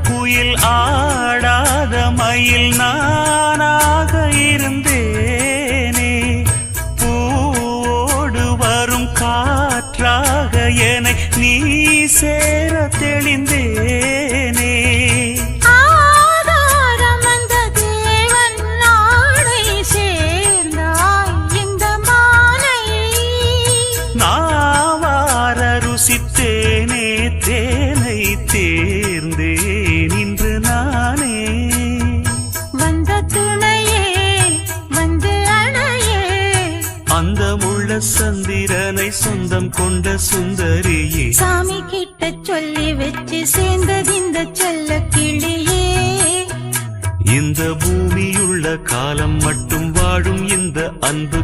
குயில் ஆடாத மயில் நானாக இருந்தேனே. பூவோடு வரும் காற்றாக என்னை நீ சேர தெளிந்தேனே. ருசித்தேனே தேனை தேர்ந்தேன் இன்று நானே. வந்த துணையே வந்து அணையே, அந்த முள்ள சந்திரனை சொந்தம் கொண்ட சுந்தரியே. சாமி கிட்ட சொல்லி வச்சு சேர்ந்தது இந்த செல்ல கிளியே. இந்த பூமியுள்ள காலம் மட்டும் வாழும் இந்த அன்பு